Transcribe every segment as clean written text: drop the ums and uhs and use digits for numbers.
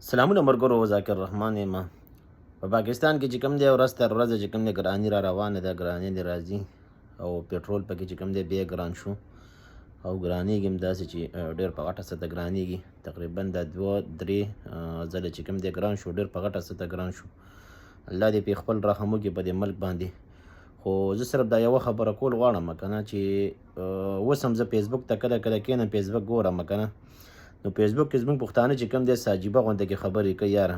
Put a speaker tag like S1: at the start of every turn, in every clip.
S1: سلامونه ملګرو، ذاکر رحمان یم. په پاکستان کې چې کوم دی ورځ تر ورځه چې کوم دی ګراني را روانه ده، ګراني دې راځي او پټرول پکې چې کوم دی بیا ګران شو او ګرانېږي هم داسې چې ډېر په غټه سطحه ګرانېږي. تقریبا دا 2-3 ځله چې کوم دی ګران شو، ډېر په غټه سطحه ګران شو. الله دې په خپل رحم وکړي په دې ملک باندې. خو زه صرف دا یوه خبره کول غواړم که نه چې اوس هم زه فیسبوک ته کله کله کښېنم فیسبوک ګورم که نه، نو فیسبوک کې زموږ پښتانه چې کوم دی عجیبه غونډه کې خبرې کوي. یاره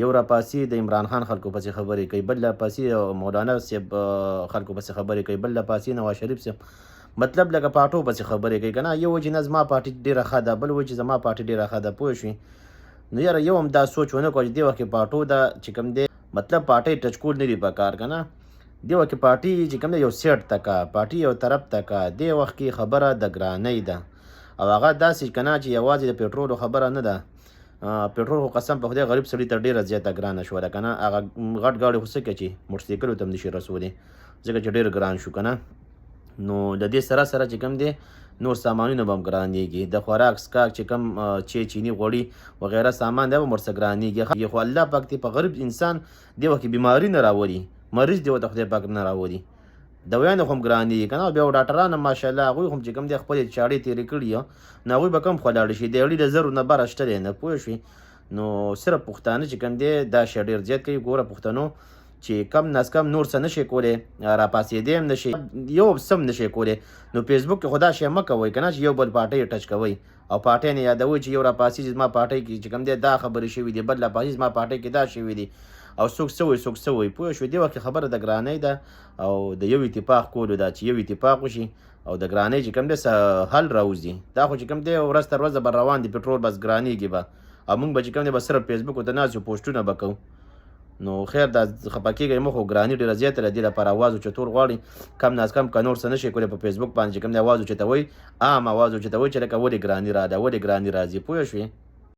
S1: یو راپاسي د عمران خان خلکو پسې خبرې کوي، بل راپاسي مولانا صاحب خلکو پسې خبرې کوي، بل راپاسي نواز شریف صاحب مطلب لکه پاټو پسې خبرې کوي که نه. یو وایي چې نه زما پارټي ډېره ښه ده، بل وایي چې زما پارټي ډېره ښه ده. پوه شوې؟ نو یاره یو هم دا سوچ ونه کړو چې دې وخت کې پاټو ده چې کوم دی مطلب پارټۍ ټچ کول نه دي پکار که نه. دې وخت کې پارټي چې کوم دی یو سیټ ته کا، پارټي یو طرف ته کا. دې وخت کې خبره د ګرانۍ ده او هغه داسې که نه چې یوازې د پټرولو خبره نه ده. پټرول خو قسم په خدای غریب سړي ته ډېره زیاته ګرانه شوله که نه. هغه غټ ګاډي خو څه کوي چې موټرسایکلو ته هم نشي رسولی ځکه چې ډېر ګران شو که نه. نو د دې سره سره چې کوم دی نور سامانونه به هم ګرانېږي، د خوراک څښاک چې کوم چیني غوړي وغیره سامان دی به هم ورڅه ګرانېږي. خو الله پاک دې په غریب انسان دې وخت کې بیماري نه راولي، مریض دې ورته خدای پاک نه راولي. دوایانې خو هم ګرانېږي که نه. بیا ډاکټران هم ماشاءالله هغوی هم چې کوم دی خپلې چاړې تېرې کړي نو هغوی به کم خولاړې شي. د اړي د زرو نه بره شته دی نه. پوه شوې؟ نو صرف پښتانه چې کوم دی دا شی ډېر زیات کوي. ګوره پښتنو چې کم ناز کم نور څه نشي کولی، راپاسېدی هم نشي، یو څه هم نشي کولی. نو فیسبوک کې خو دا شی مه کوئ که نه چې یو بل پارټۍ ټچ کوئ او پارټۍ نه یادوئ چې یو راپاسېږي زما پارټۍ کې چې کوم دی دا خبرې شوي دي، بل راپاسېږي زما پارټۍ کې دا شوي دي او څوک څه وایي څوک څه وایي. پوه شوې؟ دې وخت کې خبره د ګرانۍ ده او د یو اتفاق کولو ده چې یو اتفاق وشي او د ګرانۍ چې کوم دی حل راوځي. دا خو چې کوم دی ورځ تر ورځه به روان دي، پټرول بس ګرانېږي به او موږ به چې کوم دی به صرف فیسبوک ته ناست یو پوسټونه به کوو. نو خیر دا خفه کېږئ مه، خو ګراني ډېره زیاته ده. دې لپاره اواز اوچتول غواړي کم ناز کم که نور څه نشئ کولی په فیسبوک باندې چې کوم دی اواز اوچتوئ، عام اواز اوچتوئ چې لکه ولې ګراني راده، ولې ګراني راځي. پوه شوې؟